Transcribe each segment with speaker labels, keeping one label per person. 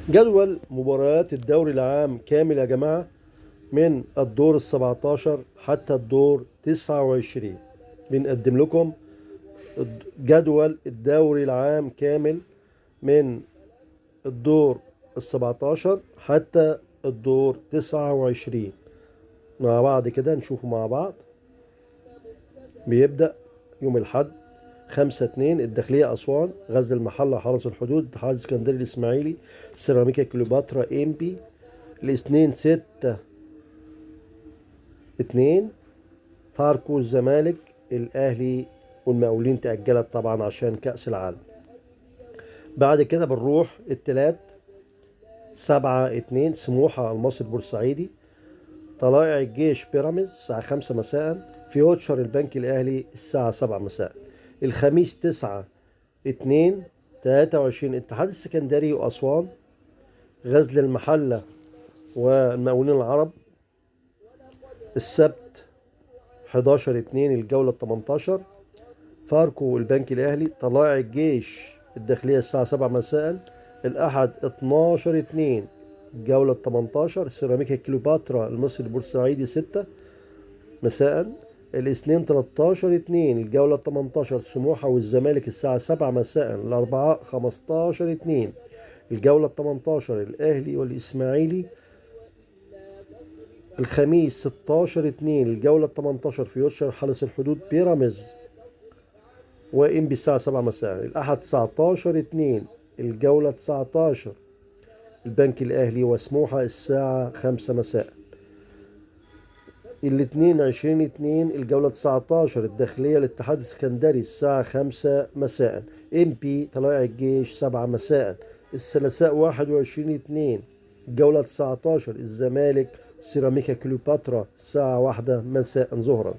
Speaker 1: جدول مباريات الدوري العام كامل يا جماعة، من الدور ال17 حتى الدور 29. بنقدم لكم جدول الدوري العام كامل من الدور ال17 حتى الدور 29. مع بعض كده نشوفه مع بعض. بيبدأ يوم الأحد 5/2 الداخلية أسوان، غزل المحلة حرس الحدود، اتحاد اسكندري الإسماعيلي، سيراميكا كليوباترا إنبي. الاثنين 6/2 فاركو الزمالك الأهلي والمقاولين تأجلت طبعا عشان كأس العالم. بعد كده بنروح التلات 7/2 سموحة المصري البورسعيدي، طلائع الجيش بيراميدز الساعة 5 مساء، فيوتشر البنك الأهلي الساعة 7 مساء. الخميس 9/2 23 اتحاد السكندري وأسوان، غزل المحلة والمقاولين العرب. السبت 11/2 الجولة 18 فاركو والبنك الأهلي، طلائع الجيش الداخلية الساعة 7 مساء. الأحد 12/2 الجولة 18 سيراميكا كليوباترا المصري البورسعيدي 6 مساء. الاثنين 13/2 الجولة 18 سموحة والزمالك الساعة 7 مساء. الأربعاء 15/2 الجولة 18 الأهلي والإسماعيلي. الخميس 16/2 الجولة 18 فيوتشر حرس الحدود بيراميدز وإنبي الساعة 7 مساء. الأحد 19/2 الجولة 19 البنك الأهلي وسموحة الساعة 5 مساء. الاثنين 20/2 الجولة 19 الداخلية الاتحاد السكندري الساعة 5 مساء. إنبي طلائع الجيش 7 مساء. الثلاثاء 21/2 الجولة 19 الزمالك سيراميكا كليوباترا الساعة 1 مساء ظهرا.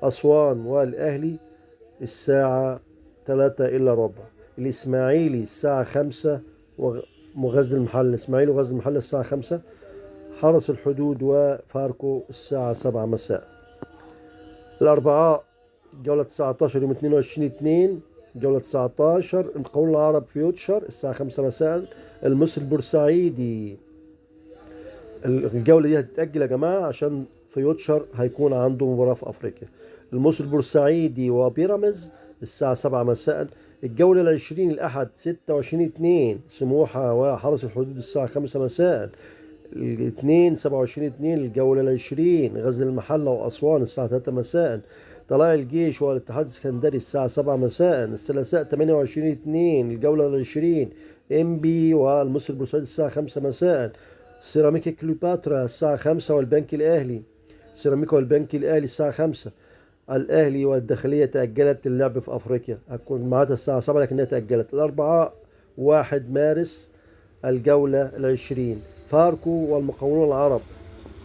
Speaker 1: أسوان والأهلي الساعة 3:15. الإسماعيلي الساعة 5 وغزل المحل، الإسماعيلي وغزل المحل الساعة 5. حرس الحدود وفاركو الساعة 7 مساء. الأربعاء جولة 19 يوم 22/2 جولة 19 المقاولون العرب فيوتشر الساعة 5 مساء. المصري البورسعيدي الجولة دي هتتأجل يا جماعة عشان فيوتشر هيكون عنده مباراة في أفريقيا. المصري البورسعيدي وبيراميدز الساعة 7 مساء. الجولة 20 الأحد 26/2 سموحة وحرس الحدود الساعة 5 مساء. الاثنين 27/2 الجولة 20 غزل المحلة وأسوان الساعة 3 مساء. طلائع الجيش والاتحاد السكندري الساعة 7 مساء. الثلاثاء 28/2 الجولة 20 إنبي والمصري البورسعيدي الساعة 5 مساء. سيراميكا كليوباترا الساعة 5 والبنك الأهلي، سيراميكا والبنك الأهلي الساعة 5. الأهلي والداخلية تأجلت اللعب في أفريقيا، هتكون معادها الساعة 7 لكنها تأجلت. الأربعاء 1 مارس الجولة 20 فاركو والمقاولون العرب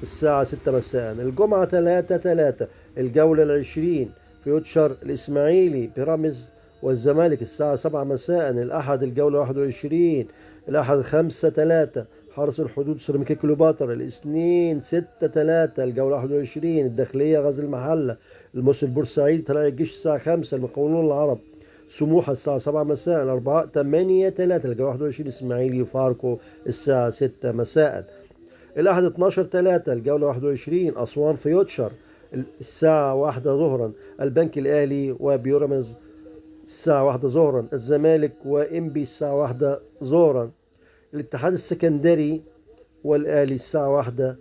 Speaker 1: الساعة 6 مساء. الجمعة 3/3 الجولة 20 فيوتشر الإسماعيلي بيراميدز والزمالك الساعة 7 مساء. الأحد الجولة 21 الأحد 5/3 حرس الحدود سيراميكا كليوباترا. الاثنين 6/3 الجولة 21 الداخلية غزل المحلة المصري البورسعيدي طلائع الجيش الساعة 5 المقاولون العرب سموحة الساعة 7 مساء. الأربعاء 8/3 الجولة 21 إسماعيلي وفاركو الساعة 6 مساء. الأحد 12/3 الجولة 21 أسوان فيوتشر الساعة 1 ظهرا. البنك الأهلي وبيراميدز الساعة 1 ظهرا. الزمالك وإنبي الساعة 1 ظهرا. الاتحاد السكندري والأهلي الساعة 1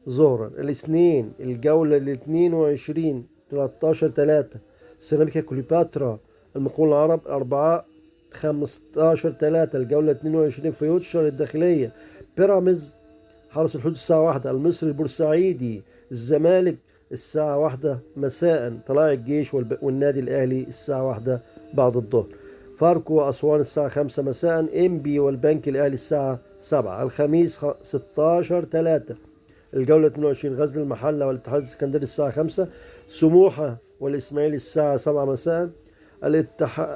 Speaker 1: ظهرا. الاثنين الجولة 22 13/3 سيراميكا كليوباترا المقاولون العرب. الأربعاء 15/3 الجولة 22 فيوتشر الداخلية بيراميدز حرس الحدود الساعة 1. المصري البورسعيدي الزمالك الساعة 1 مساء. طلائع الجيش والنادي الأهلي الساعة 1 بعد الظهر. فاركو وأسوان الساعة 5 مساء. إنبي والبنك الأهلي الساعة 7. الخميس 16/3 الجولة 22 غزل المحلة والاتحاد السكندري الساعة 5. سموحة والإسماعيلي الساعة 7 مساء.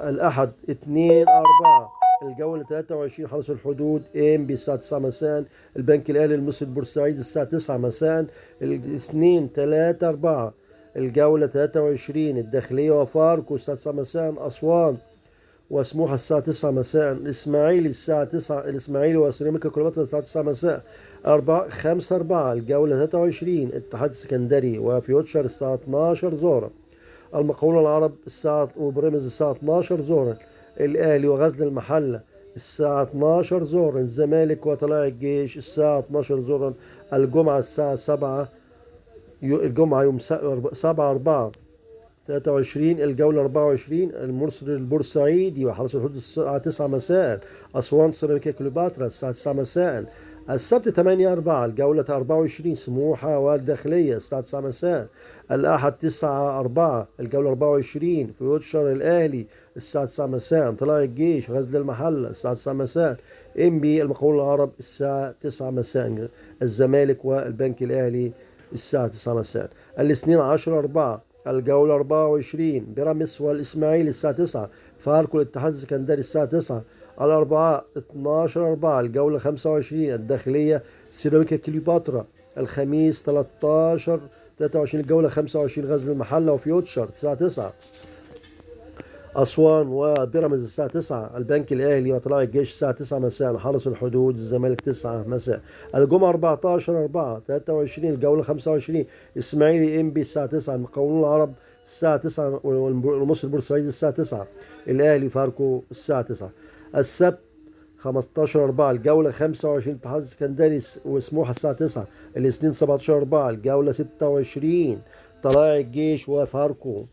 Speaker 1: الأحد 2/4 الجولة 23 حرس الحدود إنبي الساعة 9 مساء. البنك الأهلي المصري البورسعيدي الساعة 9 مساء. الاثنين 3/4 الجولة 23 الداخلية وفاركو الساعة 9 مساء. أسوان وسموحة الساعة 9 مساء. الإسماعيلي الساعة 9، الإسماعيلي وسيراميكا كليوباترا الساعة 9 مساء. 5/4 الجولة 23 اتحاد السكندري وفيوتشر الساعة 12 ظهرا. المقاولون العرب الساعة وبريمز الساعة 12 ظهرا. الأهلي وغزل المحلة الساعة 12 ظهرا. الزمالك وطلائع الجيش الساعة 12 ظهرا. الجمعة الساعة 7، الجمعة يوم 7/4 23 الجولة 24. المرسل البورسعيدي وحرس الحدود الساعة 9 مساء. أسوان سيراميكا كليوباترا الساعة 9 مساء. السبت 8/4 الجولة 24 سموحة والداخلية الساعة 9 مساء. الأحد 9/4 الجولة 24 فيوتشر الأهلي الساعة 9 مساء. طلائع الجيش غزل المحلة الساعة 9 مساء. إنبي المقاولون العرب الساعة 9 مساء. الزمالك والبنك الأهلي الساعة 9 مساء. الاثنين 10/4 الجولة 24 بيراميدز والإسماعيلي الساعة 9. فاركو الاتحاد السكندري الساعة 9. الأربعاء 12/4 الجولة 25 الداخلية سيراميكا كليوباترا. الخميس 23 الجولة 25 غزل المحلة وفيوتشر الساعة 9. أسوان وبيراميدز الساعة 9. البنك الأهلي وطلائع الجيش الساعة 9 مساء. حرس الحدود الزمالك 9 مساء. الجمعة 14/4 23 الجولة 25 إسماعيلي إنبي الساعة 9. المقاولون العرب الساعة 9 والمصري البورسعيدي الساعة 9. الأهلي فاركو الساعة 9. السبت 15/4 الجولة 25 اتحاد السكندري وسموحة الساعة 9. الاثنين 17/4 الجولة 26 طلائع الجيش وفاركو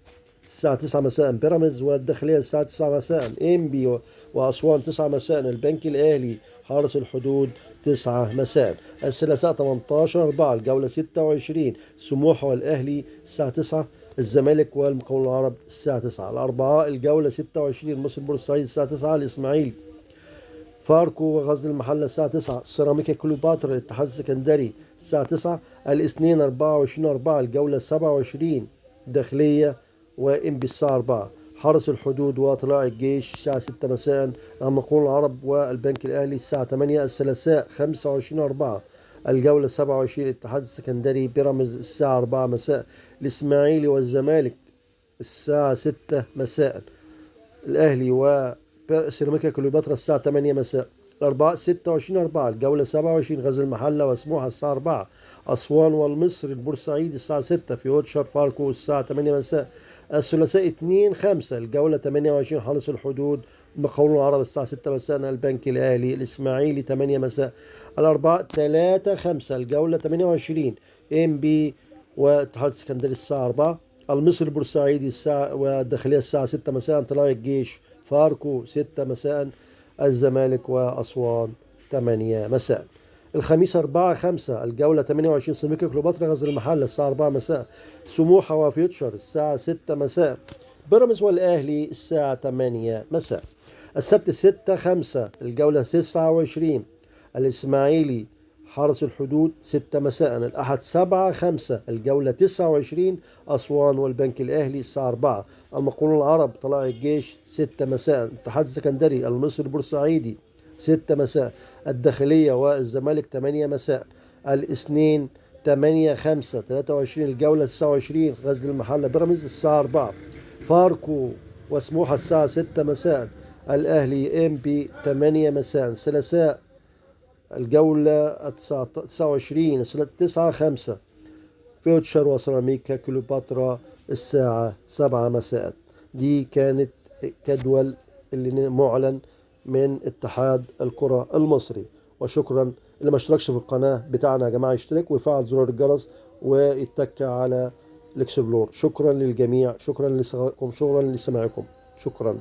Speaker 1: الساعة 9 مساء. بيراميدز والداخلية الساعة 9 مساء. إنبي وأسوان 9 مساء. البنك الأهلي حرس الحدود 9 مساء. الثلاثاء 18/4 الجولة 26 سموحة والأهلي الساعة 9. الزمالك والمقاولون العرب الساعة 9. الأربعاء الجولة 26 مصر البورسعيد الساعة 9. الإسماعيلي فاركو وغزل المحلة الساعة 9. سيراميكا كليوباترا الاتحاد السكندري الساعة 9. الاثنين 24/4 الجولة 27 داخلية وإنبي الساعة 4. حرس الحدود وطلائع الجيش الساعة 6 مساء. المقاولون العرب والبنك الأهلي الساعة 8. الثلاثاء 25/4 الجولة 27 الاتحاد السكندري بيراميدز الساعة 4 مساء. الإسماعيلي والزمالك الساعة 6 مساء. الأهلي وسيراميكا كليوباترا الساعة 8 مساء. الأربعاء 26/4 الجولة 27 غزل المحلة وسموحة الساعة 4. أسوان والمصري البورسعيدي الساعة 6. فيوتشر فاركو الساعة 8 مساء. الثلاثاء 2/5 الجولة 28 حرس الحدود المقاولون العرب الساعة 6 مساء. البنك الأهلي الإسماعيلي 8 مساء. الأربعاء 3/5 الجولة 28 إنبي واتحاد السكندري الساعة 4. المصري البورسعيدي الساعة والداخلية الساعة 6 مساء. طلائع الجيش فاركو 6 مساء. الزمالك وأسوان 8 مساء. الخميس 4/5 الجولة 28 سيراميكا كليوباترا غزل المحلة الساعة 4 مساء. سموحة وفيوتشر الساعة 6 مساء. بيراميدز والأهلي الساعة 8 مساء. السبت 6/5 الجولة 29 الإسماعيلي حرس الحدود 6 مساء. الأحد 7/5 الجولة 29 أسوان والبنك الأهلي الساعة 4. المقاولون العرب طلائع الجيش 6 مساء. الاتحاد السكندري المصري البورسعيدي 6 مساء. الداخلية والزمالك 8 مساء. الاثنين 8/5 23 الجولة 29 غزل المحلة بيراميدز الساعة 4. فاركو وسموحة الساعة 6 مساء. الأهلي إنبي 8 مساء. ثلاثاء الجولة 29 9/5 فيوتشر وسيراميكا كليوباترا الساعة 7 مساء. دي كانت جدول اللي معلن من اتحاد الكرة المصري. وشكرا. اللي ما اشتركش في القناة بتاعنا يا جماعة يشترك ويفعل زرار الجرس ويتك على الاكسبلور. شكرا للجميع. شكرا لسماعكم. شكرا.